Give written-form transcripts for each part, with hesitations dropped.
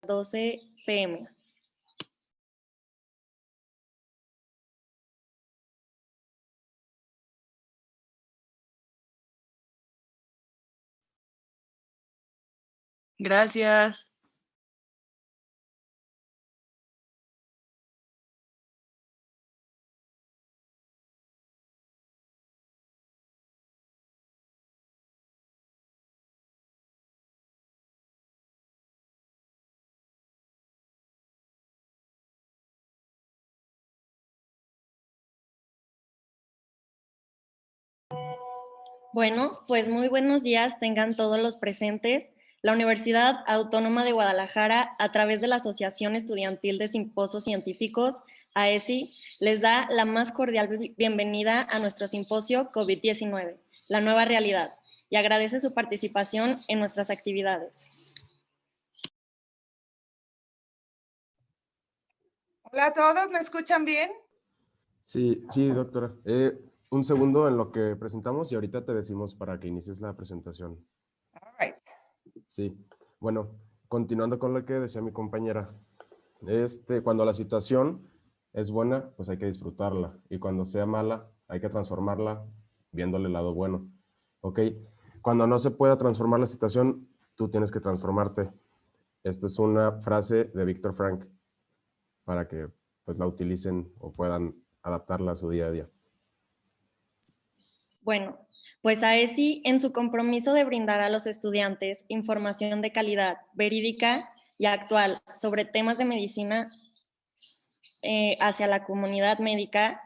12 p.m. Gracias. Bueno, pues muy buenos días tengan todos los presentes. La Universidad Autónoma de Guadalajara, a través de la Asociación Estudiantil de Simposios Científicos, AESI, les da la más cordial bienvenida a nuestro simposio COVID-19, la nueva realidad, y agradece su participación en nuestras actividades. Hola a todos, ¿me escuchan bien? Sí, doctora. Un segundo en lo que presentamos y ahorita te decimos para que inicies la presentación. All right. Sí, bueno, continuando con lo que decía mi compañera, cuando la situación es buena, pues hay que disfrutarla, y cuando sea mala, hay que transformarla viéndole el lado bueno, ¿ok? Cuando no se pueda transformar la situación, tú tienes que transformarte. Esta es una frase de Viktor Frankl para que pues la utilicen o puedan adaptarla a su día a día. Bueno, pues AESI, en su compromiso de brindar a los estudiantes información de calidad, verídica y actual sobre temas de medicina hacia la comunidad médica,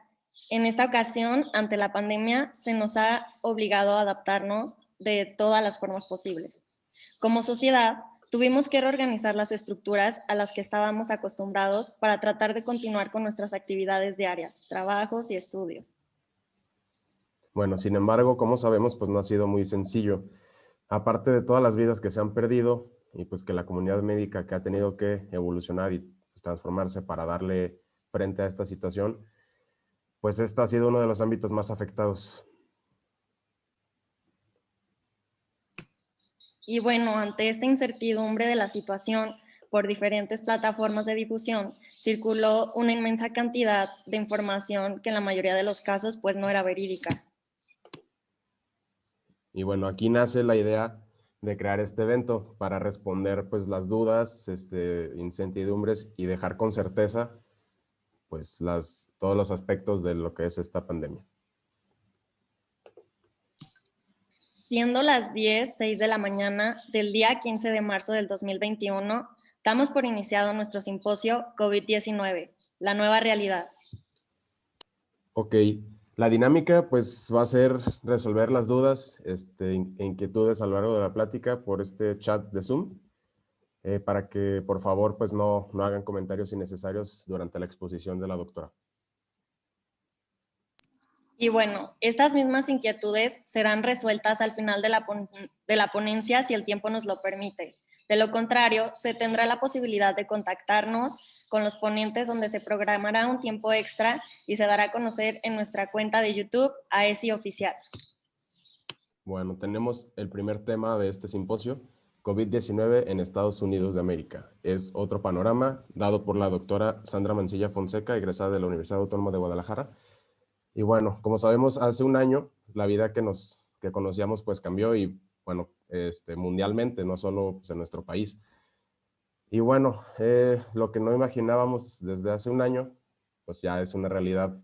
en esta ocasión, ante la pandemia, se nos ha obligado a adaptarnos de todas las formas posibles. Como sociedad, tuvimos que reorganizar las estructuras a las que estábamos acostumbrados para tratar de continuar con nuestras actividades diarias, trabajos y estudios. Bueno, sin embargo, como sabemos, pues no ha sido muy sencillo. Aparte de todas las vidas que se han perdido y pues que la comunidad médica que ha tenido que evolucionar y pues, transformarse para darle frente a esta situación, pues este ha sido uno de los ámbitos más afectados. Y bueno, ante esta incertidumbre de la situación, por diferentes plataformas de difusión, circuló una inmensa cantidad de información que en la mayoría de los casos pues no era verídica. Y bueno, aquí nace la idea de crear este evento para responder pues las dudas, incertidumbres y dejar con certeza pues todos los aspectos de lo que es esta pandemia. Siendo las 10:06 de la mañana del día 15 de marzo del 2021, damos por iniciado nuestro simposio COVID-19, la nueva realidad. Ok, la dinámica pues va a ser resolver las dudas, inquietudes a lo largo de la plática por este chat de Zoom, para que por favor pues no hagan comentarios innecesarios durante la exposición de la doctora. Y bueno, estas mismas inquietudes serán resueltas al final de la ponencia si el tiempo nos lo permite. De lo contrario, se tendrá la posibilidad de contactarnos con los ponentes donde se programará un tiempo extra y se dará a conocer en nuestra cuenta de YouTube AESI Oficial. Bueno, tenemos el primer tema de este simposio, COVID-19 en Estados Unidos de América. Es otro panorama dado por la doctora Sandra Mancilla Fonseca, egresada de la Universidad Autónoma de Guadalajara. Y bueno, como sabemos, hace un año la vida que conocíamos pues cambió y bueno, mundialmente, no solo pues, en nuestro país. Y bueno, lo que no imaginábamos desde hace un año, pues ya es una realidad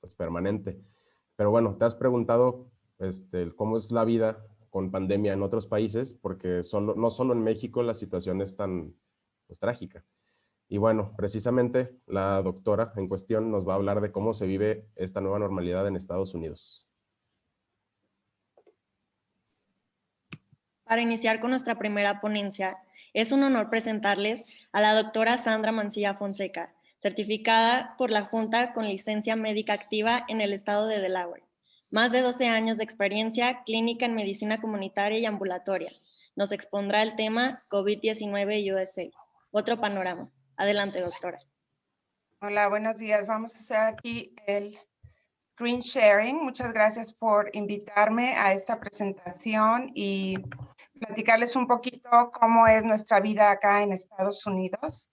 pues, permanente. Pero bueno, ¿te has preguntado cómo es la vida con pandemia en otros países? Porque no solo en México la situación es tan pues, trágica. Y bueno, precisamente la doctora en cuestión nos va a hablar de cómo se vive esta nueva normalidad en Estados Unidos. Para iniciar con nuestra primera ponencia, es un honor presentarles a la doctora Sandra Mancilla Fonseca, certificada por la Junta con licencia médica activa en el estado de Delaware. Más de 12 años de experiencia clínica en medicina comunitaria y ambulatoria. Nos expondrá el tema COVID-19 USA. Otro panorama. Adelante, doctora. Hola, buenos días. Vamos a hacer aquí el screen sharing. Muchas gracias por invitarme a esta presentación y platicarles un poquito cómo es nuestra vida acá en Estados Unidos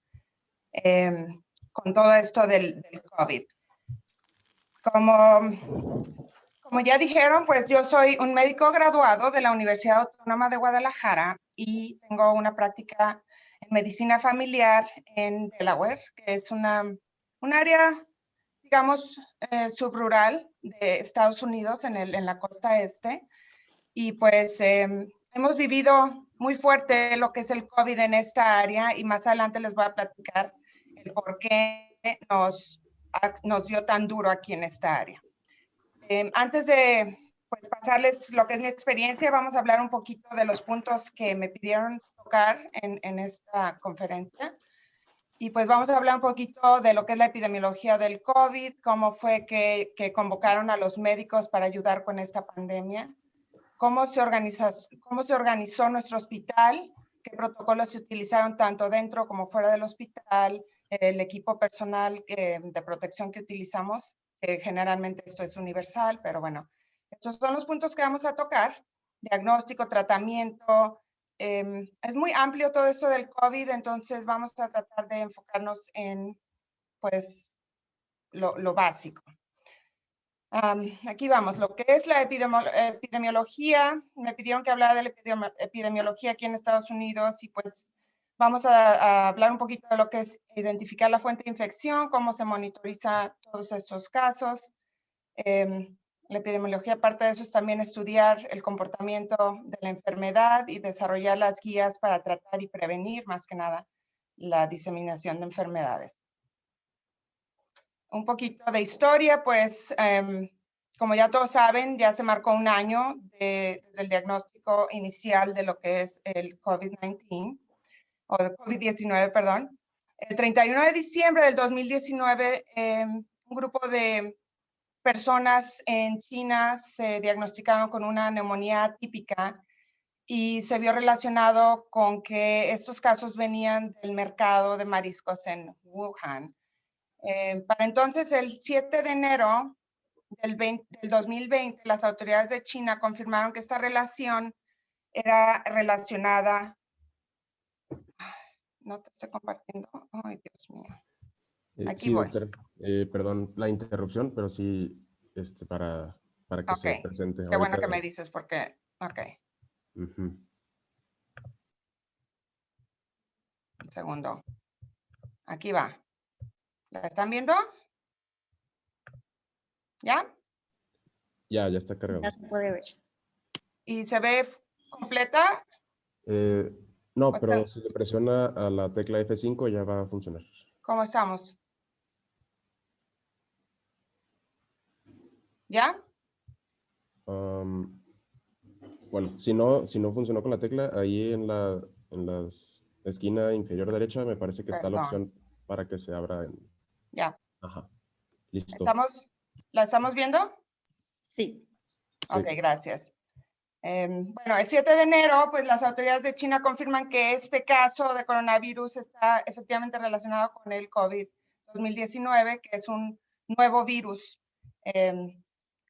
con todo esto del COVID. Como ya dijeron, pues yo soy un médico graduado de la Universidad Autónoma de Guadalajara y tengo una práctica en medicina familiar en Delaware, que es un área, digamos, subrural de Estados Unidos en la costa este. Y pues hemos vivido muy fuerte lo que es el COVID en esta área y más adelante les voy a platicar el por qué nos dio tan duro aquí en esta área. Antes de pues, pasarles lo que es mi experiencia, vamos a hablar un poquito de los puntos que me pidieron tocar en esta conferencia. Y pues vamos a hablar un poquito de lo que es la epidemiología del COVID, cómo fue que convocaron a los médicos para ayudar con esta pandemia, cómo se organizó nuestro hospital, qué protocolos se utilizaron tanto dentro como fuera del hospital, el equipo personal de protección que utilizamos. Generalmente esto es universal, pero bueno, estos son los puntos que vamos a tocar. Diagnóstico, tratamiento. Es muy amplio todo esto del COVID, entonces vamos a tratar de enfocarnos en, pues, lo básico. Aquí vamos, lo que es la epidemiología. Me pidieron que hablara de la epidemiología aquí en Estados Unidos y pues vamos a hablar un poquito de lo que es identificar la fuente de infección, cómo se monitoriza todos estos casos. La epidemiología, parte de eso, es también estudiar el comportamiento de la enfermedad y desarrollar las guías para tratar y prevenir, más que nada, la diseminación de enfermedades. Un poquito de historia, pues, como ya todos saben, ya se marcó un año desde el diagnóstico inicial de lo que es el COVID-19, o de COVID-19, perdón. El 31 de diciembre del 2019, un grupo de personas en China se diagnosticaron con una neumonía atípica y se vio relacionado con que estos casos venían del mercado de mariscos en Wuhan. Para entonces, el 7 de enero del 2020, las autoridades de China confirmaron que esta relación era relacionada. No te estoy compartiendo. Ay, Dios mío. Aquí sí, voy. doctor. Perdón la interrupción, pero sí, para que se presente. Qué bueno que me dices porque, ok. Un segundo. Aquí va. ¿La están viendo? ¿Ya? Ya está cargado. Ya se puede ver. ¿Y se ve completa? No, pero si le presiona a la tecla F5 ya va a funcionar. ¿Cómo estamos? ¿Ya? Bueno, si no funcionó con la tecla, ahí en la esquina inferior derecha me parece que está la opción para que se abra. Ya. Ajá. Listo. ¿La estamos viendo? Sí. Ok, gracias. Bueno, el 7 de enero, pues las autoridades de China confirman que este caso de coronavirus está efectivamente relacionado con el COVID-2019, que es un nuevo virus que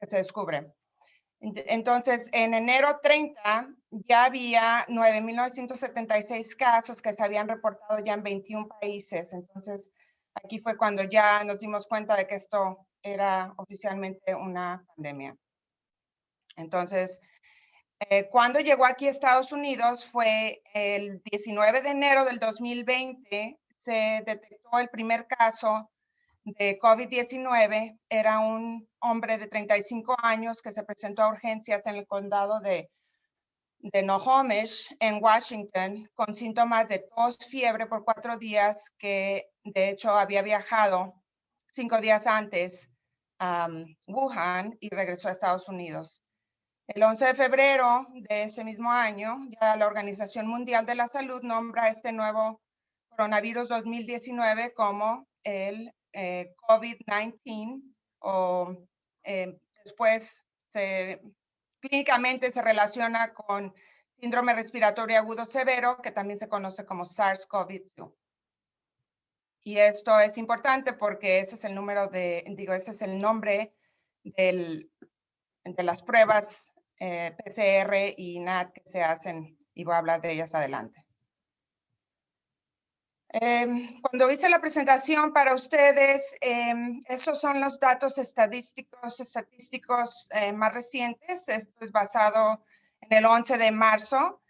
se descubre. Entonces, en enero 30 ya había 9.976 casos que se habían reportado ya en 21 países. Entonces, aquí fue cuando ya nos dimos cuenta de que esto era oficialmente una pandemia. Entonces, cuando llegó aquí a Estados Unidos fue el 19 de enero del 2020, se detectó el primer caso de COVID-19. Era un hombre de 35 años que se presentó a urgencias en el condado de Snohomish, en Washington, con síntomas de tos, fiebre por 4 días, que de hecho había viajado 5 días antes a Wuhan y regresó a Estados Unidos. El 11 de febrero de ese mismo año, ya la Organización Mundial de la Salud nombra este nuevo coronavirus 2019 como el COVID-19, o después clínicamente se relaciona con síndrome respiratorio agudo severo, que también se conoce como SARS-CoV-2. Y esto es importante porque ese es el ese es el nombre de las pruebas PCR y NAT que se hacen y voy a hablar de ellas adelante. Cuando hice la presentación para ustedes, estos son los datos estadísticos más recientes. Esto es basado en el 11 de marzo.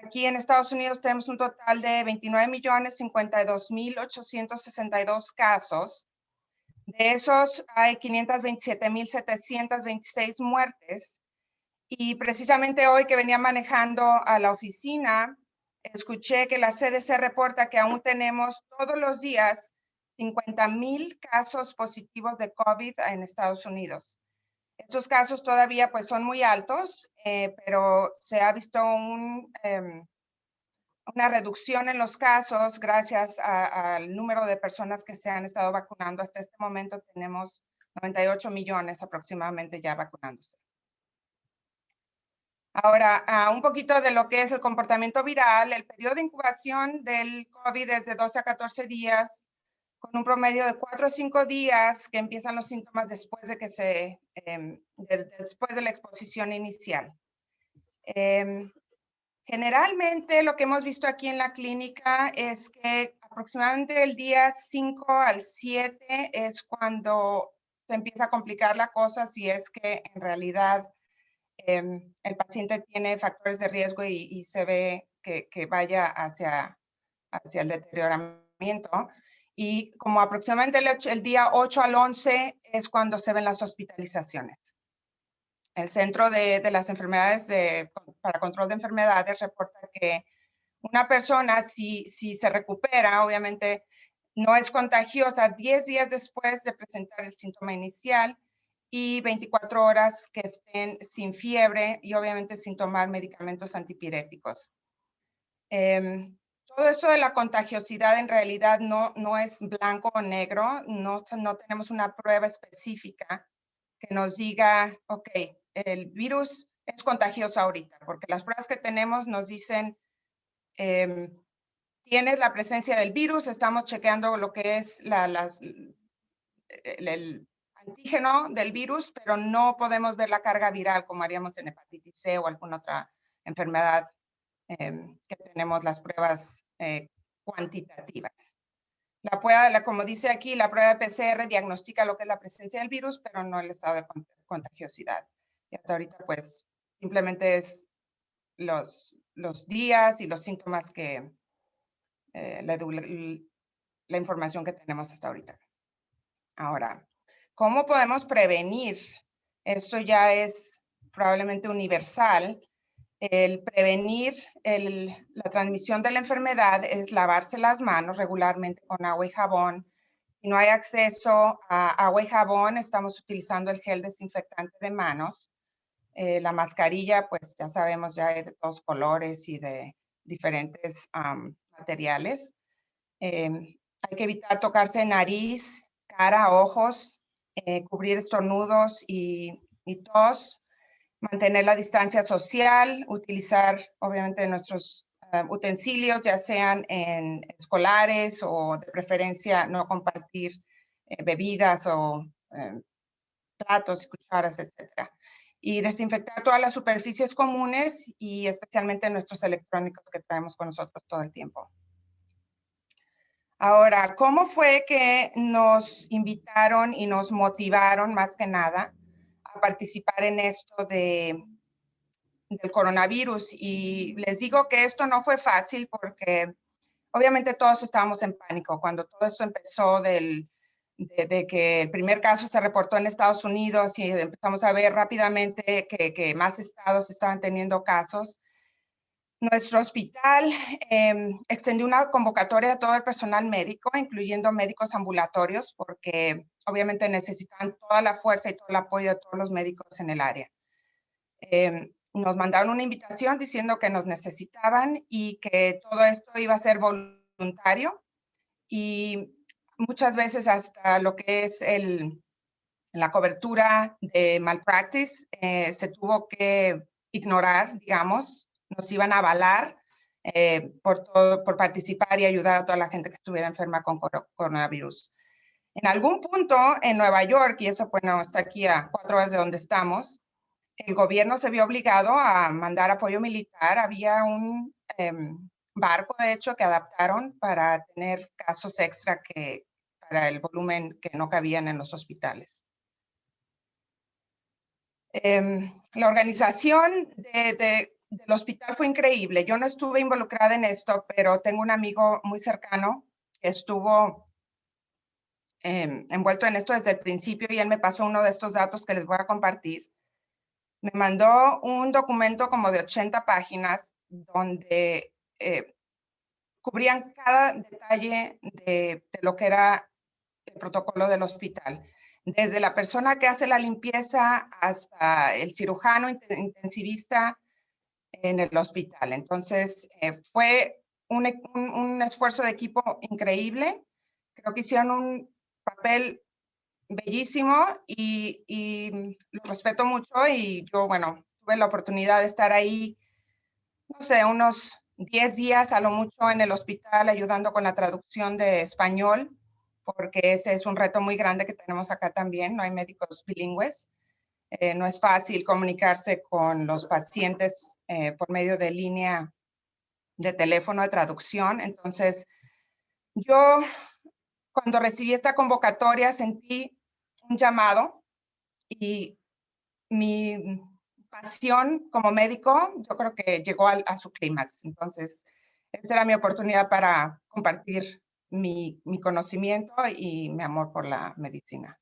Aquí en Estados Unidos tenemos un total de 29.052.862 casos. De esos hay 527.726 muertes. Y precisamente hoy que venía manejando a la oficina, escuché que la CDC reporta que aún tenemos todos los días 50,000 casos positivos de COVID en Estados Unidos. Estos casos todavía pues son muy altos, pero se ha visto una reducción en los casos gracias al número de personas que se han estado vacunando. Hasta este momento tenemos 98 millones aproximadamente ya vacunándose. Ahora, un poquito de lo que es el comportamiento viral. El periodo de incubación del COVID es de 12 a 14 días, con un promedio de 4 a 5 días que empiezan los síntomas después de después de la exposición inicial. Generalmente lo que hemos visto aquí en la clínica es que aproximadamente el día 5 al 7 es cuando se empieza a complicar la cosa, si es que en realidad el paciente tiene factores de riesgo y se ve que vaya hacia el deterioramiento. Y como aproximadamente el día 8 al 11 es cuando se ven las hospitalizaciones. El Centro de las Enfermedades para Control de Enfermedades reporta que una persona, si se recupera, obviamente no es contagiosa 10 días después de presentar el síntoma inicial y 24 horas que estén sin fiebre y obviamente sin tomar medicamentos antipiréticos. Todo esto de la contagiosidad en realidad no es blanco o negro, no tenemos una prueba específica que nos diga, ok, el virus es contagioso ahorita, porque las pruebas que tenemos nos dicen, tienes la presencia del virus, estamos chequeando lo que es el antígeno del virus, pero no podemos ver la carga viral como haríamos en hepatitis C o alguna otra enfermedad que tenemos las pruebas cuantitativas. Como dice aquí, la prueba de PCR diagnostica lo que es la presencia del virus, pero no el estado de contagiosidad. Y hasta ahorita, pues, simplemente es los días y los síntomas que la información que tenemos hasta ahorita. Ahora, ¿cómo podemos prevenir? Esto ya es probablemente universal. El prevenir la transmisión de la enfermedad es lavarse las manos regularmente con agua y jabón. Si no hay acceso a agua y jabón, estamos utilizando el gel desinfectante de manos. La mascarilla, pues ya sabemos, ya hay de todos colores y de diferentes materiales. Hay que evitar tocarse nariz, cara, ojos, cubrir estornudos y tos, mantener la distancia social, utilizar obviamente nuestros utensilios, ya sean escolares o de preferencia no compartir bebidas o platos, cucharas, etcétera. Y desinfectar todas las superficies comunes y especialmente nuestros electrónicos que traemos con nosotros todo el tiempo. Ahora, ¿cómo fue que nos invitaron y nos motivaron más que nada a participar en esto del coronavirus? Y les digo que esto no fue fácil porque obviamente todos estábamos en pánico cuando todo esto empezó de que el primer caso se reportó en Estados Unidos y empezamos a ver rápidamente que más estados estaban teniendo casos. Nuestro hospital extendió una convocatoria a todo el personal médico, incluyendo médicos ambulatorios, porque obviamente necesitaban toda la fuerza y todo el apoyo de todos los médicos en el área. Nos mandaron una invitación diciendo que nos necesitaban y que todo esto iba a ser voluntario y muchas veces hasta lo que es la cobertura de malpractice se tuvo que ignorar, digamos. Nos iban a avalar por participar y ayudar a toda la gente que estuviera enferma con coronavirus. En algún punto en Nueva York, y eso bueno, está aquí a 4 horas de donde estamos, el gobierno se vio obligado a mandar apoyo militar. Había un barco, de hecho, que adaptaron para tener casos extra para el volumen que no cabían en los hospitales. La organización del hospital fue increíble. Yo no estuve involucrada en esto, pero tengo un amigo muy cercano que estuvo envuelto en esto desde el principio y él me pasó uno de estos datos que les voy a compartir. Me mandó un documento como de 80 páginas donde cubrían cada detalle de lo que era el protocolo del hospital. Desde la persona que hace la limpieza hasta el cirujano intensivista en el hospital. Entonces, fue un esfuerzo de equipo increíble. Creo que hicieron un papel bellísimo y lo respeto mucho. Y yo, bueno, tuve la oportunidad de estar ahí, no sé, unos 10 días a lo mucho en el hospital ayudando con la traducción de español, porque ese es un reto muy grande que tenemos acá también. No hay médicos bilingües. No es fácil comunicarse con los pacientes por medio de línea de teléfono de traducción. Entonces, yo cuando recibí esta convocatoria sentí un llamado y mi pasión como médico, yo creo que llegó a su clímax. Entonces, esta era mi oportunidad para compartir mi conocimiento y mi amor por la medicina.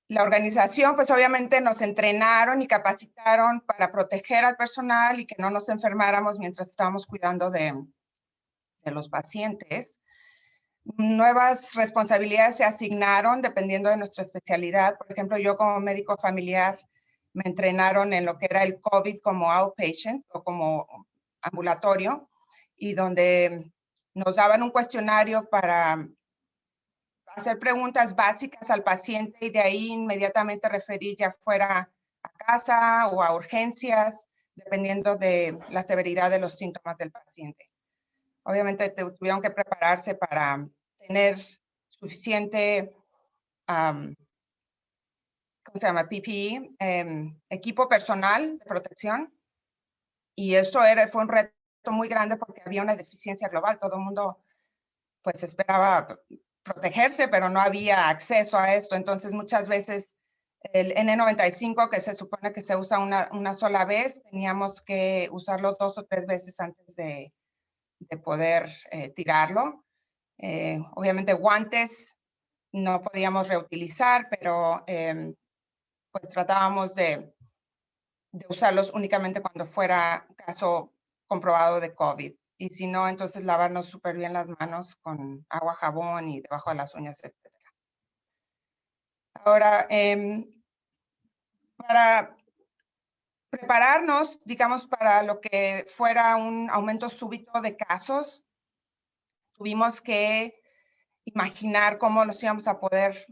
La organización, pues obviamente nos entrenaron y capacitaron para proteger al personal y que no nos enfermáramos mientras estábamos cuidando de los pacientes. Nuevas responsabilidades se asignaron dependiendo de nuestra especialidad. Por ejemplo, yo como médico familiar me entrenaron en lo que era el COVID como outpatient o como ambulatorio, y donde nos daban un cuestionario para hacer preguntas básicas al paciente y de ahí inmediatamente referir ya fuera a casa o a urgencias, dependiendo de la severidad de los síntomas del paciente. Obviamente tuvieron que prepararse para tener suficiente, ¿cómo se llama? PPE, equipo personal de protección. Y eso fue un reto muy grande porque había una deficiencia global. Todo el mundo pues esperaba protegerse, pero no había acceso a esto. Entonces, muchas veces el N95, que se supone que se usa una sola vez, teníamos que usarlo 2 o 3 veces antes de poder tirarlo. Obviamente, guantes no podíamos reutilizar, pero pues tratábamos de usarlos únicamente cuando fuera caso comprobado de COVID. Y si no, entonces lavarnos súper bien las manos con agua, jabón y debajo de las uñas, etc. Ahora, para prepararnos, digamos, para lo que fuera un aumento súbito de casos, tuvimos que imaginar cómo los íbamos a poder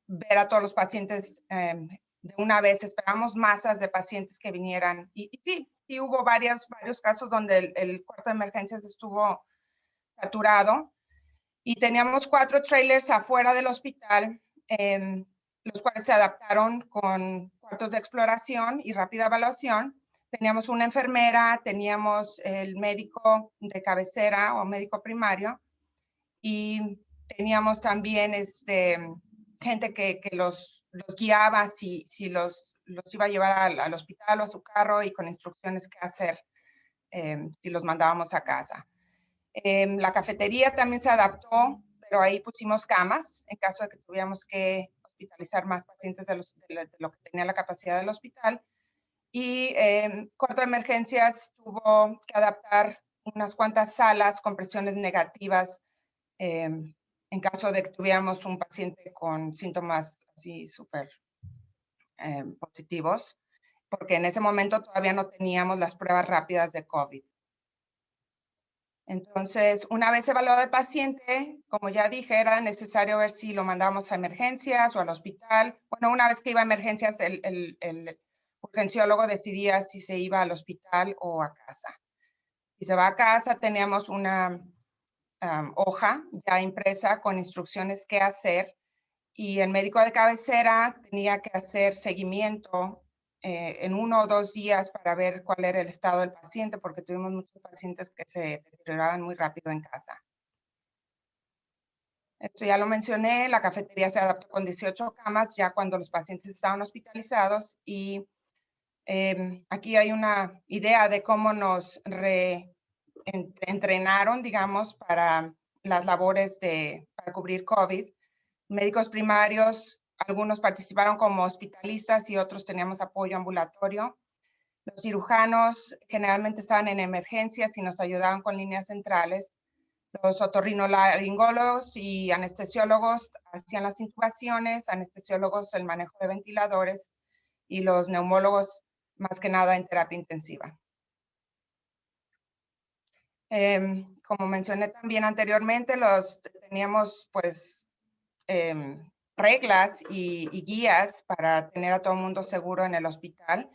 ver a todos los pacientes de una vez. Esperamos masas de pacientes que vinieran. Y sí, hubo varios casos donde el cuarto de emergencias estuvo saturado y teníamos 4 trailers afuera del hospital, los cuales se adaptaron con cuartos de exploración y rápida evaluación. Teníamos una enfermera, teníamos el médico de cabecera o médico primario y teníamos también gente que los guiaba si los iba a llevar al hospital o a su carro y con instrucciones qué hacer si los mandábamos a casa. La cafetería también se adaptó, pero ahí pusimos camas en caso de que tuviéramos que hospitalizar más pacientes de lo que tenía la capacidad del hospital. Y cuarto de emergencias tuvo que adaptar unas cuantas salas con presiones negativas en caso de que tuviéramos un paciente con síntomas así súper positivos, porque en ese momento todavía no teníamos las pruebas rápidas de COVID. Entonces, una vez evaluado el paciente, como ya dije, era necesario ver si lo mandamos a emergencias o al hospital. Bueno, una vez que iba a emergencias, el urgenciólogo decidía si se iba al hospital o a casa. Si se va a casa, teníamos una hoja ya impresa con instrucciones qué hacer y el médico de cabecera tenía que hacer seguimiento en 1 o 2 días para ver cuál era el estado del paciente, porque tuvimos muchos pacientes que se deterioraban muy rápido en casa. Esto ya lo mencioné, la cafetería se adaptó con 18 camas ya cuando los pacientes estaban hospitalizados, y aquí hay una idea de cómo nos entrenaron, digamos, para las labores para cubrir COVID. Médicos primarios, algunos participaron como hospitalistas y otros teníamos apoyo ambulatorio. Los cirujanos generalmente estaban en emergencias y nos ayudaban con líneas centrales. Los otorrinolaringólogos y anestesiólogos hacían las intubaciones, anestesiólogos el manejo de ventiladores, y los neumólogos más que nada en terapia intensiva. Como mencioné también anteriormente, teníamos pues reglas y guías para tener a todo el mundo seguro en el hospital.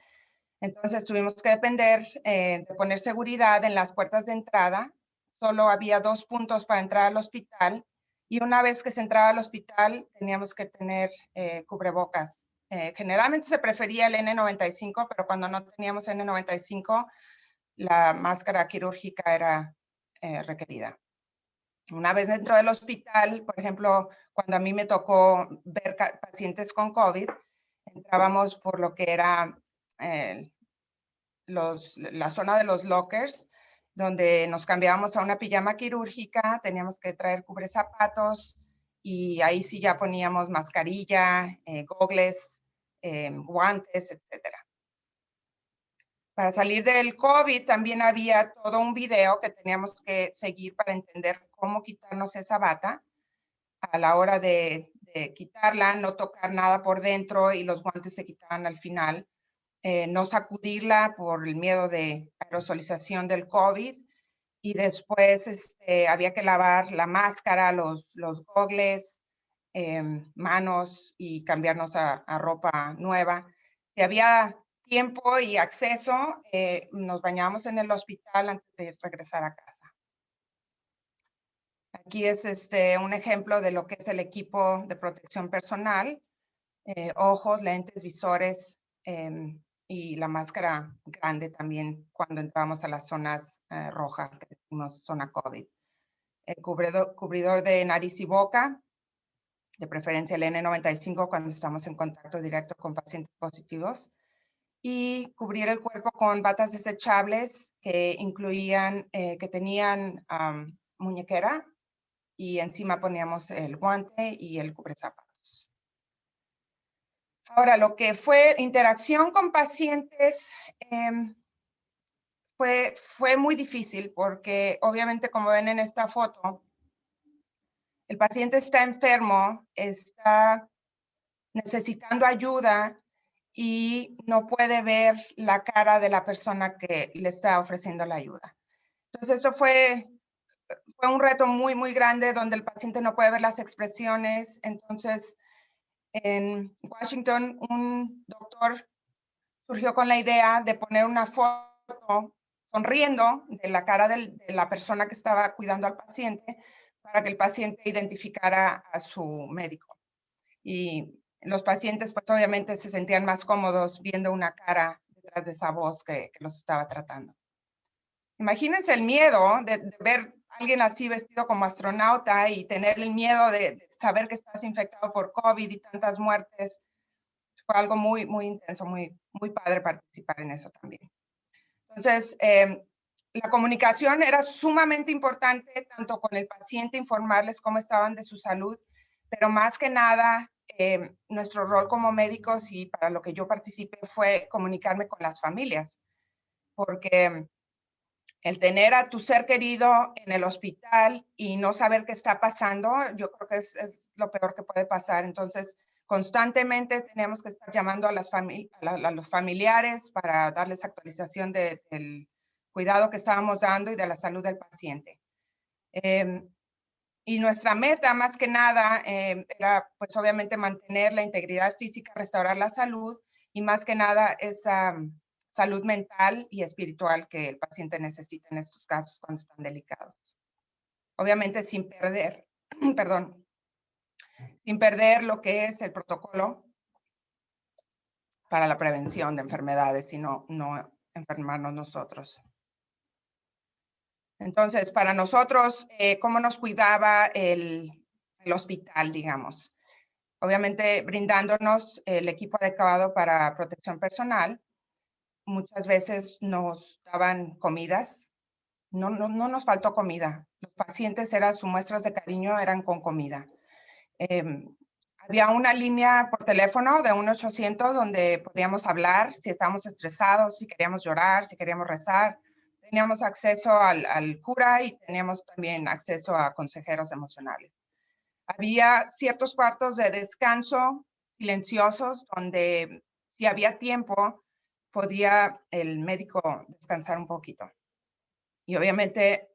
Entonces tuvimos que depender de poner seguridad en las puertas de entrada. Solo había 2 puntos para entrar al hospital, y una vez que se entraba al hospital teníamos que tener cubrebocas. Generalmente se prefería el N95, pero cuando no teníamos N95, la máscara quirúrgica era requerida. Una vez dentro del hospital, por ejemplo, cuando a mí me tocó ver pacientes con COVID, entrábamos por lo que era la zona de los lockers, donde nos cambiábamos a una pijama quirúrgica, teníamos que traer cubrezapatos, y ahí sí ya poníamos mascarilla, gogles, guantes, etcétera. Para salir del COVID también había todo un video que teníamos que seguir para entender cómo quitarnos esa bata. A la hora de quitarla, no tocar nada por dentro, y los guantes se quitaban al final. No sacudirla por el miedo de aerosolización del COVID. Y después había que lavar la máscara, los gogles, manos, y cambiarnos a ropa nueva. Si había tiempo y acceso, nos bañábamos en el hospital antes de regresar a casa. Aquí es un ejemplo de lo que es el equipo de protección personal: ojos, lentes, visores, y la máscara grande también cuando entramos a las zonas rojas, que decimos zona COVID. El cubridor de nariz y boca, de preferencia el N95 cuando estamos en contacto directo con pacientes positivos. Y cubrir el cuerpo con batas desechables que incluían, que tenían muñequera, y encima poníamos el guante y el cubrezapatos. Ahora, lo que fue interacción con pacientes fue muy difícil, porque obviamente, como ven en esta foto, el paciente está enfermo, está necesitando ayuda y no puede ver la cara de la persona que le está ofreciendo la ayuda. Entonces, esto fue un reto muy, muy grande, donde el paciente no puede ver las expresiones. Entonces, en Washington, un doctor surgió con la idea de poner una foto sonriendo de la cara de la persona que estaba cuidando al paciente, para que el paciente identificara a su médico. Y los pacientes, pues obviamente se sentían más cómodos viendo una cara detrás de esa voz que los estaba tratando. Imagínense el miedo de ver a alguien así vestido como astronauta, y tener el miedo de saber que estás infectado por COVID y tantas muertes. Fue algo muy, muy intenso, muy, muy padre participar en eso también. Entonces, la comunicación era sumamente importante, tanto con el paciente, informarles cómo estaban de su salud, pero más que nada, nuestro rol como médicos, y para lo que yo participé, fue comunicarme con las familias, porque el tener a tu ser querido en el hospital y no saber qué está pasando, yo creo que es lo peor que puede pasar. Entonces, constantemente teníamos que estar llamando a los familiares para darles actualización del cuidado que estábamos dando y de la salud del paciente. Y nuestra meta, más que nada, era, pues obviamente, mantener la integridad física, restaurar la salud, y más que nada esa salud mental y espiritual que el paciente necesita en estos casos cuando están delicados. Obviamente sin perder, sin perder lo que es el protocolo para la prevención de enfermedades y no enfermarnos nosotros. Entonces, para nosotros, ¿cómo nos cuidaba el hospital, digamos? Obviamente, brindándonos el equipo adecuado para protección personal. Muchas veces nos daban comidas. No nos faltó comida. Los pacientes, sus muestras de cariño eran con comida. Había una línea por teléfono de 1-800 donde podíamos hablar si estábamos estresados, si queríamos llorar, si queríamos rezar. Teníamos acceso al cura y teníamos también acceso a consejeros emocionales. Había ciertos cuartos de descanso silenciosos donde si había tiempo podía el médico descansar un poquito. Y obviamente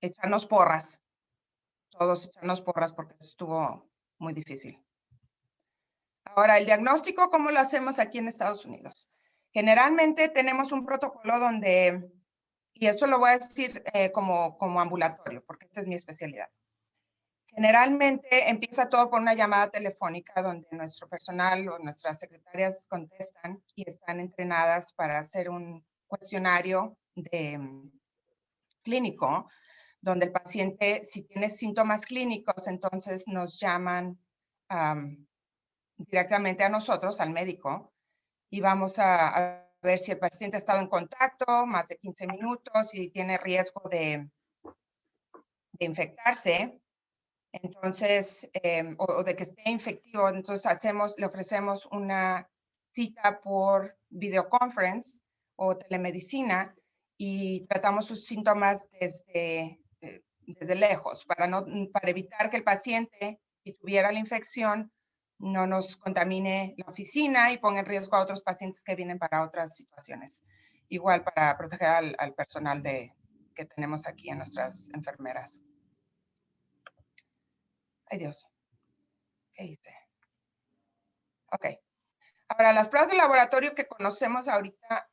echarnos porras. Todos echarnos porras porque estuvo muy difícil. Ahora, el diagnóstico, ¿cómo lo hacemos aquí en Estados Unidos? Generalmente tenemos un protocolo donde, y esto lo voy a decir como ambulatorio, porque esta es mi especialidad. Generalmente empieza todo por una llamada telefónica donde nuestro personal o nuestras secretarias contestan y están entrenadas para hacer un cuestionario clínico, donde el paciente, si tiene síntomas clínicos, entonces nos llaman directamente a nosotros, al médico, y vamos a ver si el paciente ha estado en contacto más de 15 minutos y tiene riesgo de infectarse. Entonces, o de que esté infectivo, entonces le ofrecemos una cita por videoconference o telemedicina y tratamos sus síntomas desde lejos para evitar que el paciente, si tuviera la infección, no nos contamine la oficina y ponga en riesgo a otros pacientes que vienen para otras situaciones. Igual para proteger al personal que tenemos aquí, a nuestras enfermeras. Ay, Dios. ¿Qué hice? Ok. Ahora, las pruebas de laboratorio que conocemos ahorita,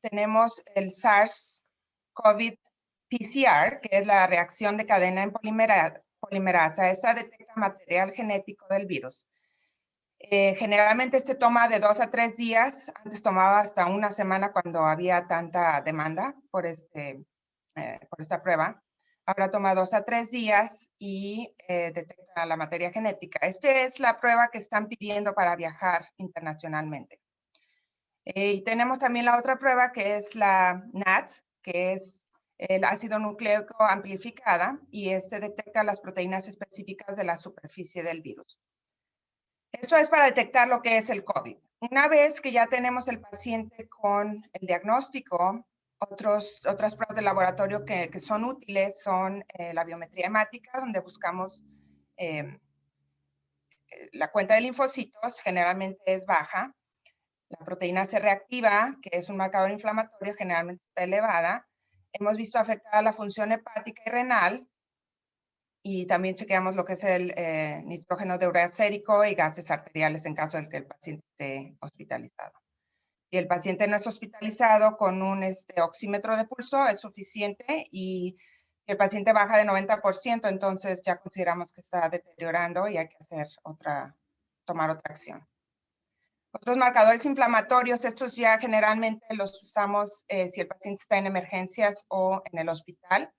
tenemos el SARS-CoV-PCR, que es la reacción de cadena en polimerasa. Esta detecta material genético del virus. Generalmente este toma de 2 a 3 días. Antes tomaba hasta una semana cuando había tanta demanda por esta prueba. Ahora toma 2 a 3 días y detecta la materia genética. Esta es la prueba que están pidiendo para viajar internacionalmente. Y tenemos también la otra prueba que es la NAT, que es el ácido nucleico amplificada, y detecta las proteínas específicas de la superficie del virus. Esto es para detectar lo que es el COVID. Una vez que ya tenemos el paciente con el diagnóstico, otras pruebas de laboratorio que son útiles son la biometría hemática, donde buscamos la cuenta de linfocitos, generalmente es baja. La proteína C reactiva, que es un marcador inflamatorio, generalmente está elevada. Hemos visto afectada la función hepática y renal. Y también chequeamos lo que es el nitrógeno de urea sérico y gases arteriales en caso de que el paciente esté hospitalizado. Si el paciente no es hospitalizado, con un oxímetro de pulso es suficiente, y si el paciente baja de 90%, entonces ya consideramos que está deteriorando y hay que tomar otra acción. Otros marcadores inflamatorios, estos ya generalmente los usamos si el paciente está en emergencias o en el hospital.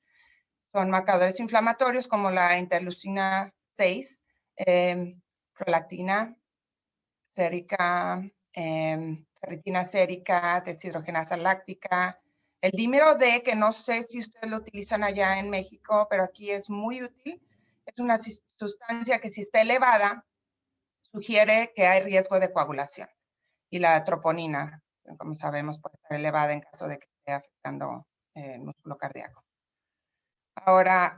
Son marcadores inflamatorios como la interleucina 6, prolactina sérica, ferritina sérica, deshidrogenasa láctica, el dímero D, que no sé si ustedes lo utilizan allá en México, pero aquí es muy útil. Es una sustancia que, si está elevada, sugiere que hay riesgo de coagulación. Y la troponina, como sabemos, puede estar elevada en caso de que esté afectando el músculo cardíaco. Ahora,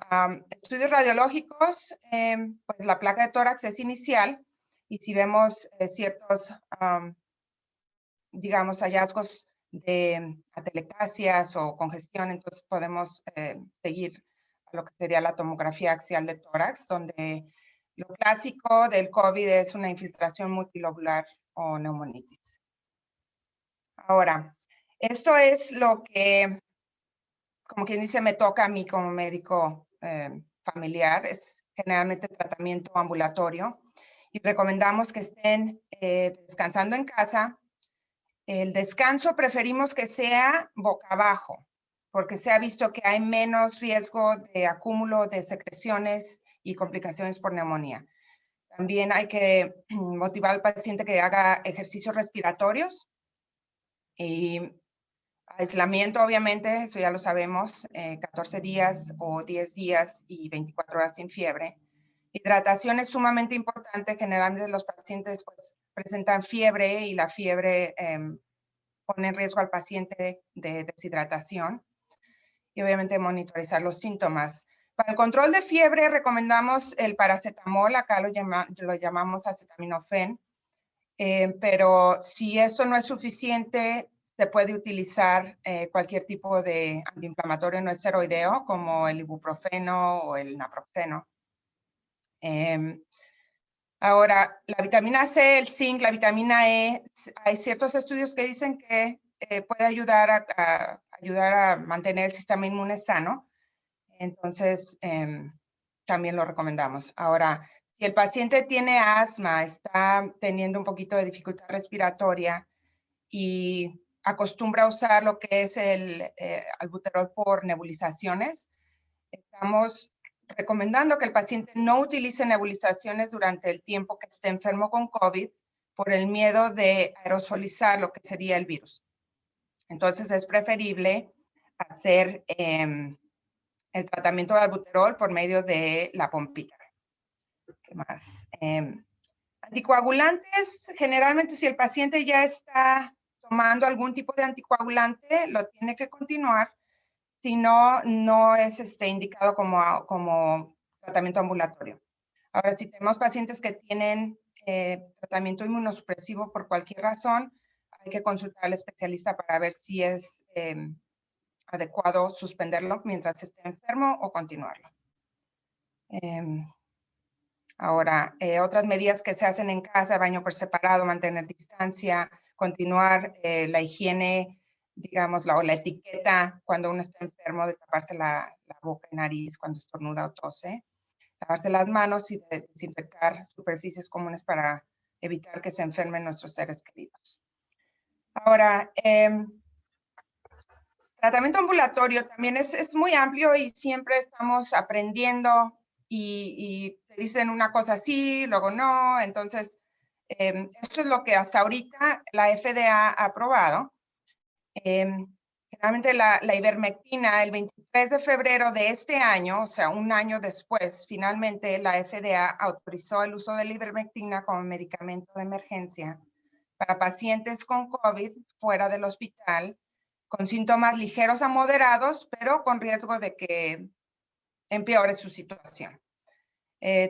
estudios radiológicos, pues la placa de tórax es inicial, y si vemos ciertos, digamos, hallazgos de atelectasias o congestión, entonces podemos seguir a lo que sería la tomografía axial de tórax, donde lo clásico del COVID es una infiltración multilobular o neumonitis. Ahora, esto es lo que, como quien dice, me toca a mí como médico familiar. Es generalmente tratamiento ambulatorio, y recomendamos que estén descansando en casa. El descanso preferimos que sea boca abajo, porque se ha visto que hay menos riesgo de acúmulo de secreciones y complicaciones por neumonía. También hay que motivar al paciente que haga ejercicios respiratorios y aislamiento, obviamente, eso ya lo sabemos, 14 días o 10 días y 24 horas sin fiebre. Hidratación es sumamente importante. Generalmente los pacientes pues, presentan fiebre y la fiebre pone en riesgo al paciente de deshidratación. Y obviamente monitorizar los síntomas. Para el control de fiebre recomendamos el paracetamol, acá lo llamamos acetaminofén, pero si esto no es suficiente, se puede utilizar cualquier tipo de antiinflamatorio no esteroideo, como el ibuprofeno o el naproxeno. Ahora, la vitamina C, el zinc, la vitamina E, hay ciertos estudios que dicen que puede ayudar a mantener el sistema inmune sano. Entonces, también lo recomendamos. Ahora, si el paciente tiene asma, está teniendo un poquito de dificultad respiratoria y acostumbra a usar lo que es el albuterol por nebulizaciones, estamos recomendando que el paciente no utilice nebulizaciones durante el tiempo que esté enfermo con COVID por el miedo de aerosolizar lo que sería el virus. Entonces es preferible hacer el tratamiento de albuterol por medio de la pompita. ¿Qué más? Anticoagulantes, generalmente si el paciente ya está tomando algún tipo de anticoagulante, lo tiene que continuar. Si no, no es indicado como tratamiento ambulatorio. Ahora, si tenemos pacientes que tienen tratamiento inmunosupresivo por cualquier razón, hay que consultar al especialista para ver si es adecuado suspenderlo mientras esté enfermo o continuarlo. Ahora, otras medidas que se hacen en casa, baño por separado, mantener distancia, continuar la higiene, digamos, o la etiqueta cuando uno está enfermo de taparse la boca y nariz cuando estornuda o tose, lavarse las manos y desinfectar superficies comunes para evitar que se enfermen nuestros seres queridos. Ahora, tratamiento ambulatorio también es muy amplio y siempre estamos aprendiendo y te dicen una cosa así, luego no. Entonces, esto es lo que hasta ahorita la FDA ha aprobado. Generalmente la ivermectina, el 23 de febrero de este año, o sea, un año después, finalmente la FDA autorizó el uso de la ivermectina como medicamento de emergencia para pacientes con COVID fuera del hospital, con síntomas ligeros a moderados, pero con riesgo de que empeore su situación.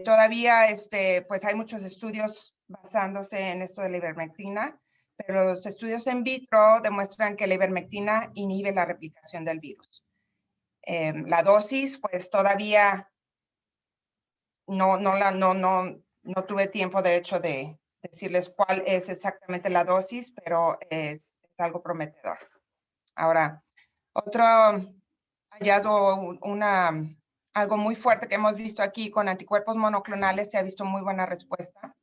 Todavía pues hay muchos estudios basándose en esto de la ivermectina, pero los estudios in vitro demuestran que la ivermectina inhibe la replicación del virus. La dosis, pues todavía no tuve tiempo, de hecho, de decirles cuál es exactamente la dosis, pero es algo prometedor. Ahora, otro hallado, algo muy fuerte que hemos visto aquí con anticuerpos monoclonales, se ha visto muy buena respuesta.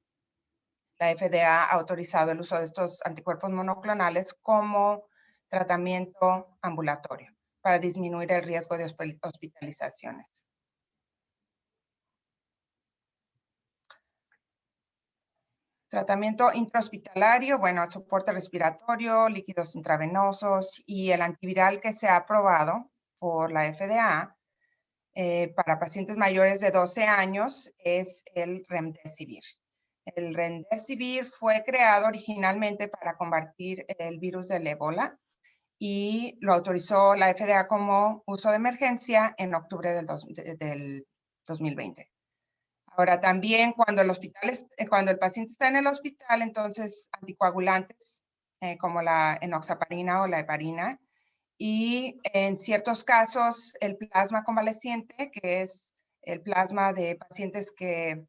La FDA ha autorizado el uso de estos anticuerpos monoclonales como tratamiento ambulatorio para disminuir el riesgo de hospitalizaciones. Tratamiento intrahospitalario, bueno, soporte respiratorio, líquidos intravenosos y el antiviral que se ha aprobado por la FDA para pacientes mayores de 12 años es el Remdesivir. El Remdesivir fue creado originalmente para combatir el virus del ébola y lo autorizó la FDA como uso de emergencia en octubre del 2020. Ahora también cuando el paciente está en el hospital, entonces anticoagulantes como la enoxaparina o la heparina, y en ciertos casos el plasma convaleciente, que es el plasma de pacientes que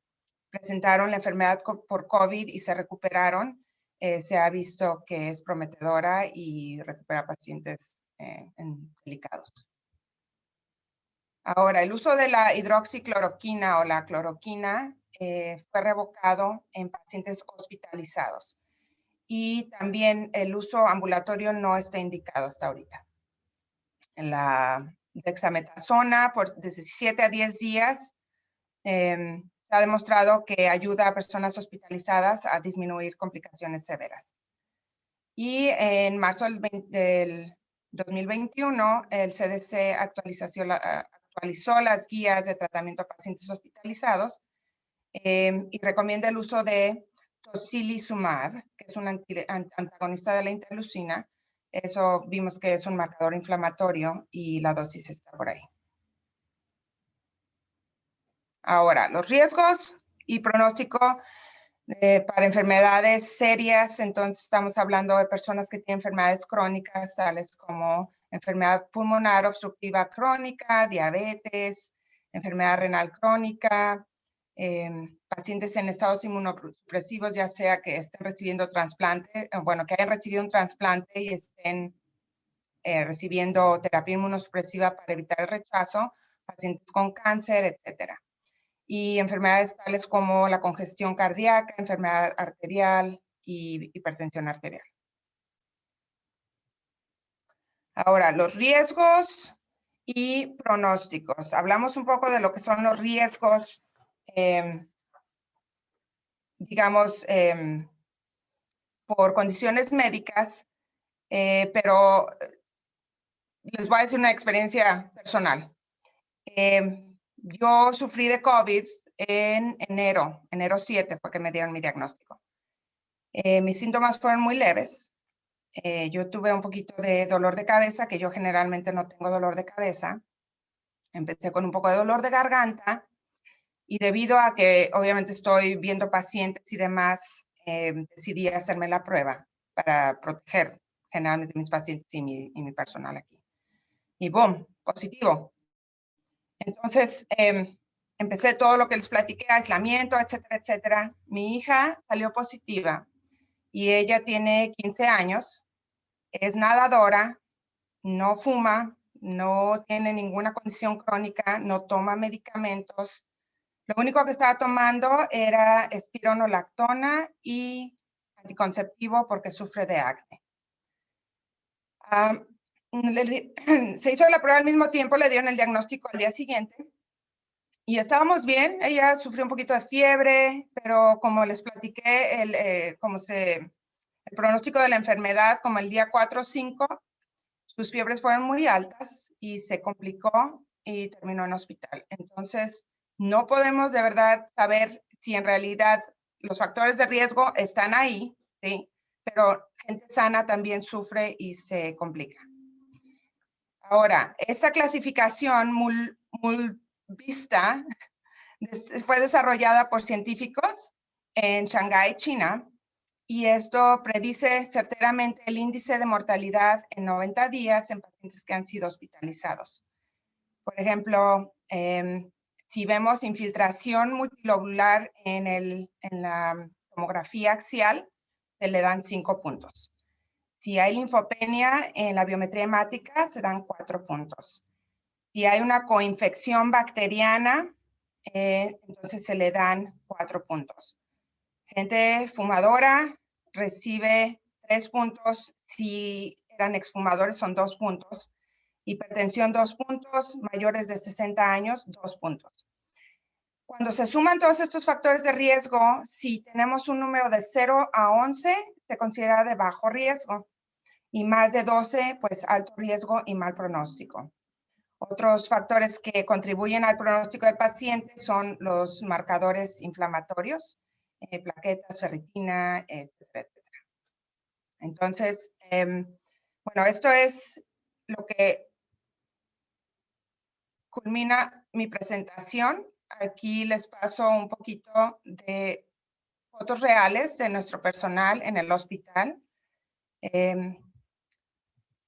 presentaron la enfermedad por COVID y se recuperaron, se ha visto que es prometedora y recupera pacientes delicados. Ahora, el uso de la hidroxicloroquina o la cloroquina fue revocado en pacientes hospitalizados. Y también el uso ambulatorio no está indicado hasta ahorita. La dexametasona por 17 a 10 días se ha demostrado que ayuda a personas hospitalizadas a disminuir complicaciones severas. Y en marzo del 2021, el CDC actualizó las guías de tratamiento a pacientes hospitalizados y recomienda el uso de tocilizumab, que es un antagonista de la interleucina. Eso vimos que es un marcador inflamatorio y la dosis está por ahí. Ahora, los riesgos y pronóstico para enfermedades serias. Entonces, estamos hablando de personas que tienen enfermedades crónicas, tales como enfermedad pulmonar obstructiva crónica, diabetes, enfermedad renal crónica, pacientes en estados inmunosupresivos, ya sea que estén recibiendo trasplante, bueno, que hayan recibido un trasplante y estén recibiendo terapia inmunosupresiva para evitar el rechazo, pacientes con cáncer, etcétera. Y enfermedades tales como la congestión cardíaca, enfermedad arterial y hipertensión arterial. Ahora, los riesgos y pronósticos. Hablamos un poco de lo que son los riesgos, digamos, por condiciones médicas, pero les voy a decir una experiencia personal. Yo sufrí de COVID en enero 7 fue que me dieron mi diagnóstico. Mis síntomas fueron muy leves. Yo tuve un poquito de dolor de cabeza, que yo generalmente no tengo dolor de cabeza. Empecé con un poco de dolor de garganta y debido a que obviamente estoy viendo pacientes y demás, decidí hacerme la prueba para proteger generalmente mis pacientes y mi personal aquí. Y boom, positivo. Entonces, empecé todo lo que les platiqué, aislamiento, etcétera, etcétera. Mi hija salió positiva y ella tiene 15 años, es nadadora, no fuma, no tiene ninguna condición crónica, no toma medicamentos. Lo único que estaba tomando era espironolactona y anticonceptivo porque sufre de acné. Se hizo la prueba al mismo tiempo, le dieron el diagnóstico al día siguiente y estábamos bien. Ella sufrió un poquito de fiebre, pero como les platiqué, el pronóstico de la enfermedad, como el día 4 o 5, sus fiebres fueron muy altas y se complicó y terminó en hospital. Entonces, no podemos de verdad saber si en realidad los factores de riesgo están ahí, ¿sí? Pero gente sana también sufre y se complica. Ahora, esta clasificación vista fue desarrollada por científicos en Shanghái, China, y esto predice certeramente el índice de mortalidad en 90 días en pacientes que han sido hospitalizados. Por ejemplo, si vemos infiltración multilobular en la tomografía axial, se le dan 5 puntos. Si hay linfopenia en la biometría hemática, se dan 4 puntos. Si hay una coinfección bacteriana, entonces se le dan 4 puntos. Gente fumadora recibe 3 puntos. Si eran exfumadores, son 2 puntos. Hipertensión, 2 puntos. Mayores de 60 años, 2 puntos. Cuando se suman todos estos factores de riesgo, si tenemos un número de 0 a 11, se considera de bajo riesgo. Y más de 12, pues alto riesgo y mal pronóstico. Otros factores que contribuyen al pronóstico del paciente son los marcadores inflamatorios, plaquetas, ferritina, etcétera, etcétera. Entonces, bueno, esto es lo que culmina mi presentación. Aquí les paso un poquito de fotos reales de nuestro personal en el hospital.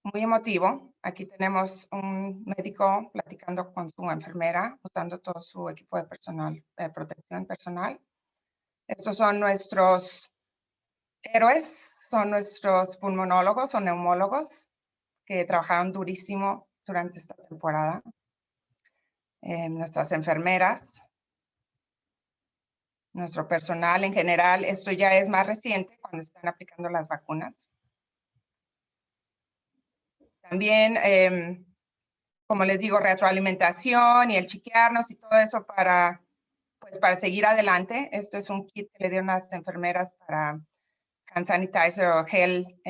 Muy emotivo. Aquí tenemos un médico platicando con su enfermera, usando todo su equipo de personal, protección personal. Estos son nuestros héroes, son nuestros pulmonólogos o neumólogos que trabajaron durísimo durante esta temporada. nuestras enfermeras, nuestro personal en general. Esto ya es más reciente cuando están aplicando las vacunas. También, como les digo, retroalimentación y el chequearnos y todo eso para seguir adelante. Este es un kit que le dieron a las enfermeras para hand sanitizer o gel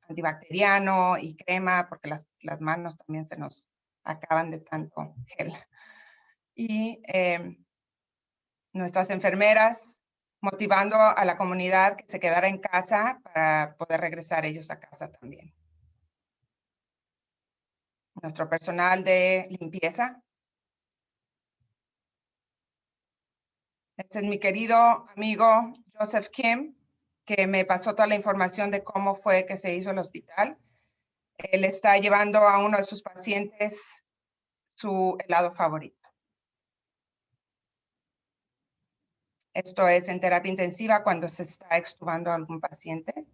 antibacteriano y crema, porque las manos también se nos acaban de tanto gel. Y nuestras enfermeras motivando a la comunidad que se quedara en casa para poder regresar ellos a casa también. Nuestro personal de limpieza. Este es mi querido amigo Joseph Kim, que me pasó toda la información de cómo fue que se hizo el hospital. Él está llevando a uno de sus pacientes su helado favorito. Esto es en terapia intensiva cuando se está extubando a algún paciente.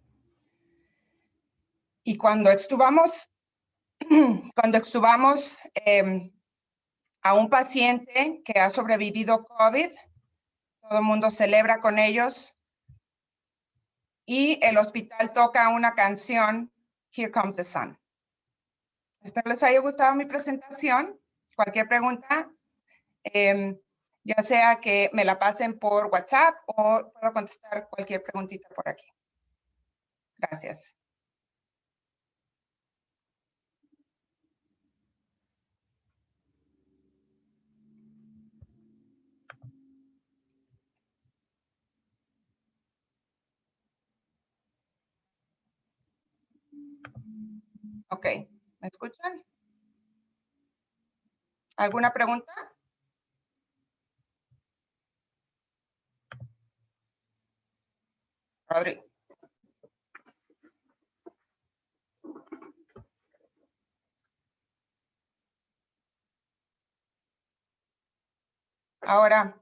Y cuando extubamos a un paciente que ha sobrevivido COVID, todo el mundo celebra con ellos y el hospital toca una canción, Here Comes the Sun. Espero les haya gustado mi presentación. Cualquier pregunta, ya sea que me la pasen por WhatsApp o puedo contestar cualquier preguntita por aquí. Gracias. Ok, ¿me escuchan? ¿Alguna pregunta? Rodrigo. Ahora,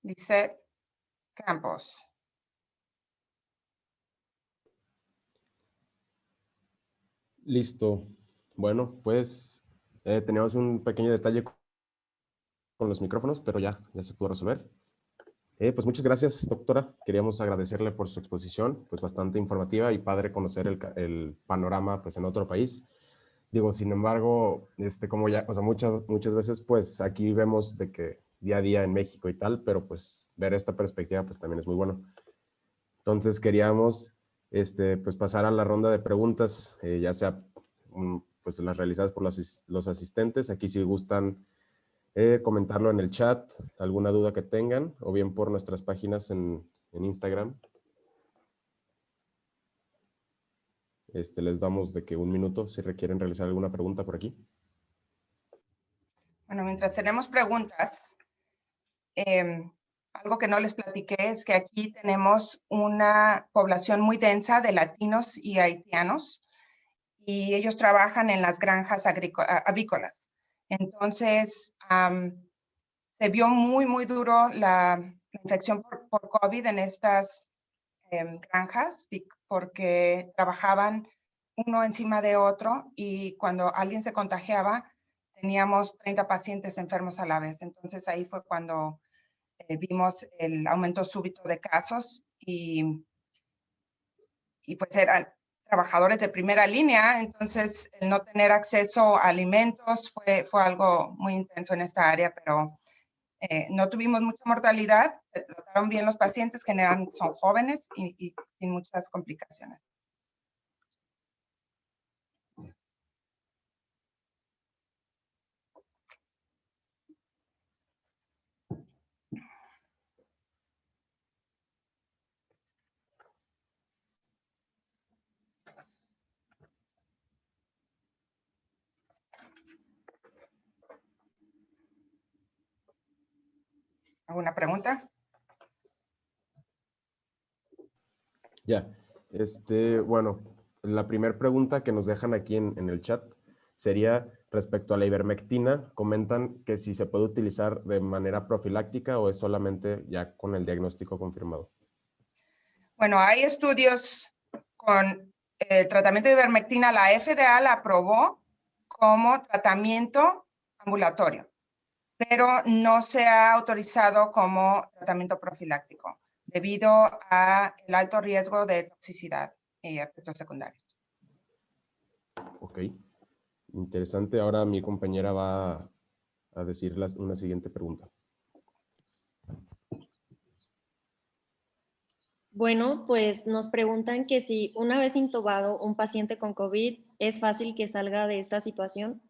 Lisette Campos. Listo. Bueno, pues teníamos un pequeño detalle con los micrófonos, pero ya se pudo resolver. Pues muchas gracias, doctora. Queríamos agradecerle por su exposición, pues bastante informativa y padre conocer el panorama pues en otro país. Digo, sin embargo, como ya, o sea, muchas veces pues aquí vemos de que día a día en México y tal, pero pues ver esta perspectiva pues también es muy bueno. Entonces queríamos pues pasar a la ronda de preguntas, ya sea pues las realizadas por los asistentes. Aquí si gustan comentarlo en el chat, alguna duda que tengan, o bien por nuestras páginas en Instagram. Les damos de que un minuto si requieren realizar alguna pregunta por aquí. Bueno, mientras tenemos preguntas, algo que no les platiqué es que aquí tenemos una población muy densa de latinos y haitianos y ellos trabajan en las granjas avícolas. Entonces, se vio muy duro la infección por COVID en estas granjas porque trabajaban uno encima de otro y cuando alguien se contagiaba, teníamos 30 pacientes enfermos a la vez. Entonces ahí fue cuando vimos el aumento súbito de casos y pues eran trabajadores de primera línea, entonces el no tener acceso a alimentos fue algo muy intenso en esta área, pero no tuvimos mucha mortalidad, se trataron bien los pacientes, que son jóvenes y sin muchas complicaciones. ¿Alguna pregunta? Ya, bueno, la primera pregunta que nos dejan aquí en el chat sería respecto a la ivermectina. Comentan que si se puede utilizar de manera profiláctica o es solamente ya con el diagnóstico confirmado. Bueno, hay estudios con el tratamiento de ivermectina. La FDA la aprobó como tratamiento ambulatorio, pero no se ha autorizado como tratamiento profiláctico debido al alto riesgo de toxicidad y efectos secundarios. Ok, interesante. Ahora mi compañera va a decir una siguiente pregunta. Bueno, pues nos preguntan que si una vez intubado un paciente con COVID, ¿es fácil que salga de esta situación?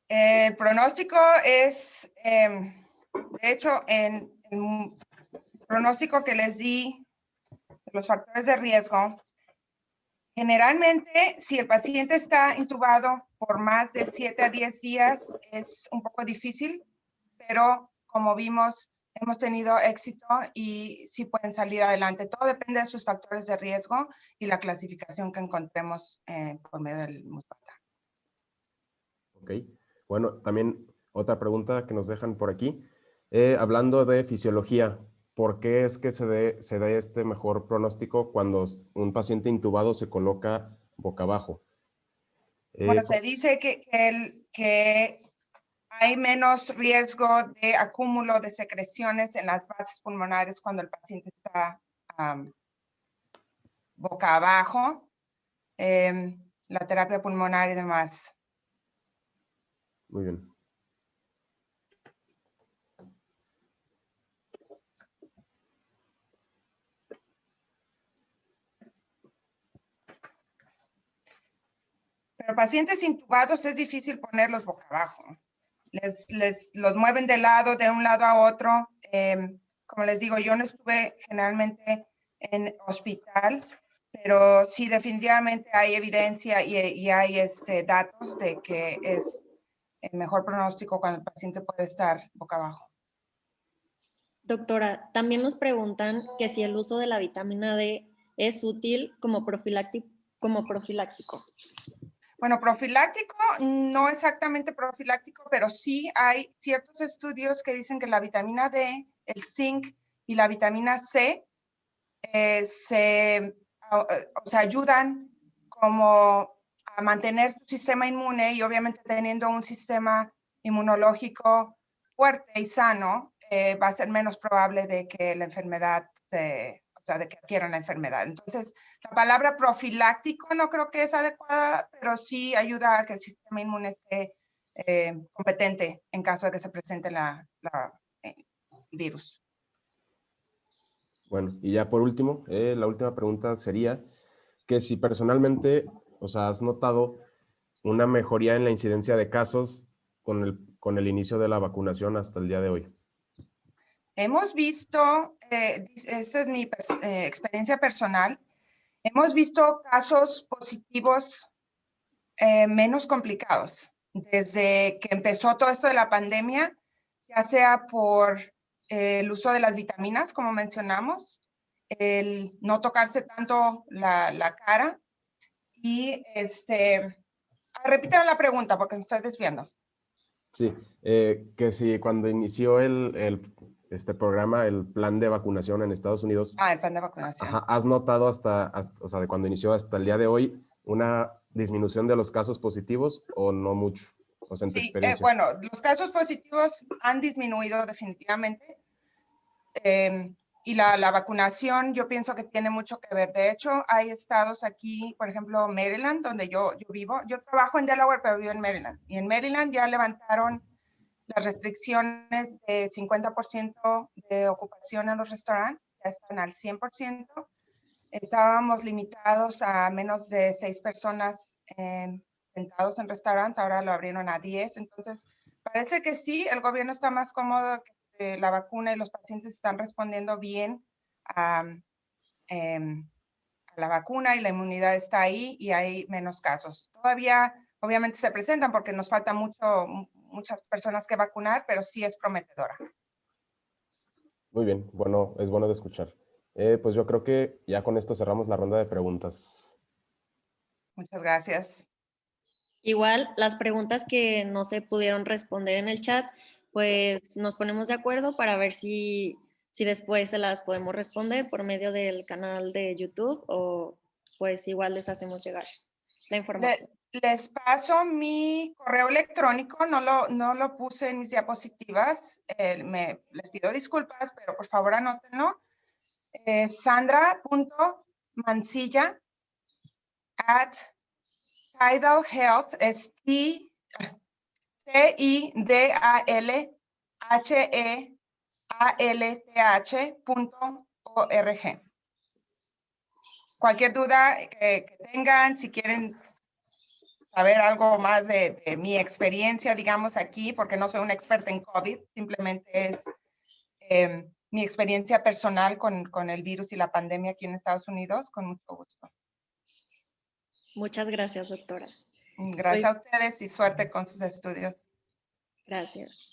El pronóstico es, de hecho, en el pronóstico que les di, los factores de riesgo, generalmente, si el paciente está intubado por más de 7 a 10 días, es un poco difícil, pero como vimos, hemos tenido éxito y sí pueden salir adelante. Todo depende de sus factores de riesgo y la clasificación que encontremos por medio del MUSPATA. Ok, bueno, también otra pregunta que nos dejan por aquí. Hablando de fisiología, ¿por qué es que se da este mejor pronóstico cuando un paciente intubado se coloca boca abajo? Bueno, se dice que hay menos riesgo de acúmulo de secreciones en las bases pulmonares cuando el paciente está boca abajo, la terapia pulmonar y demás. Muy bien. Pero pacientes intubados es difícil ponerlos boca abajo. Los mueven de un lado a otro. Como les digo, yo no estuve generalmente en hospital, pero sí definitivamente hay evidencia y hay datos de que es el mejor pronóstico cuando el paciente puede estar boca abajo. Doctora, también nos preguntan que si el uso de la vitamina D es útil como profiláctico. Bueno, profiláctico, no exactamente profiláctico, pero sí hay ciertos estudios que dicen que la vitamina D, el zinc y la vitamina C ayudan como a mantener tu sistema inmune y obviamente teniendo un sistema inmunológico fuerte y sano, va a ser menos probable de que la enfermedad de que adquieran la enfermedad. Entonces, la palabra profiláctico no creo que es adecuada, pero sí ayuda a que el sistema inmune esté competente en caso de que se presente el virus. Bueno, y ya por último, la última pregunta sería que si personalmente, o sea, has notado una mejoría en la incidencia de casos con el inicio de la vacunación hasta el día de hoy. Hemos visto, esta es mi experiencia personal, hemos visto casos positivos menos complicados. Desde que empezó todo esto de la pandemia, ya sea por el uso de las vitaminas, como mencionamos, el no tocarse tanto la cara y repítame la pregunta porque me estoy desviando. Sí, que si cuando inició este programa, el plan de vacunación en Estados Unidos, El plan de vacunación. ajá, ¿has notado o sea, de cuando inició hasta el día de hoy, una disminución de los casos positivos o no mucho? O sea, en tu experiencia. Bueno, los casos positivos han disminuido definitivamente. Y la vacunación yo pienso que tiene mucho que ver. De hecho, hay estados aquí, por ejemplo, Maryland, donde yo vivo. Yo trabajo en Delaware, pero vivo en Maryland. Y en Maryland ya levantaron las restricciones de 50% de ocupación en los restaurantes, ya están al 100%. Estábamos limitados a menos de 6 personas sentados en restaurantes, ahora lo abrieron a 10. Entonces, parece que sí, el gobierno está más cómodo que la vacuna y los pacientes están respondiendo bien a la vacuna y la inmunidad está ahí y hay menos casos. Todavía, obviamente, se presentan porque nos faltan muchas personas que vacunar, pero sí es prometedora. Muy bien, bueno, es bueno de escuchar. Pues yo creo que ya con esto cerramos la ronda de preguntas. Muchas gracias. Igual, las preguntas que no se pudieron responder en el chat, pues nos ponemos de acuerdo para ver si si después se las podemos responder por medio del canal de YouTube o pues igual les hacemos llegar la información. Les paso mi correo electrónico, no lo puse en mis diapositivas, les pido disculpas, pero por favor anótenlo. Sandra.mancilla@tidalhealth, es TIDALHEALTH.org. Cualquier duda que tengan, si quieren saber algo más de mi experiencia, digamos, aquí, porque no soy una experta en COVID, simplemente es mi experiencia personal con el virus y la pandemia aquí en Estados Unidos, con mucho gusto. Muchas gracias, doctora. Gracias a ustedes y suerte con sus estudios. Gracias.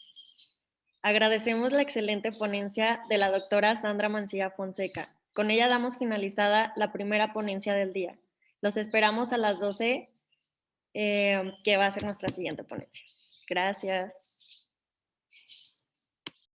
Agradecemos la excelente ponencia de la doctora Sandra Mancilla Fonseca. Con ella damos finalizada la primera ponencia del día. Los esperamos a las 12, que va a ser nuestra siguiente ponencia. Gracias.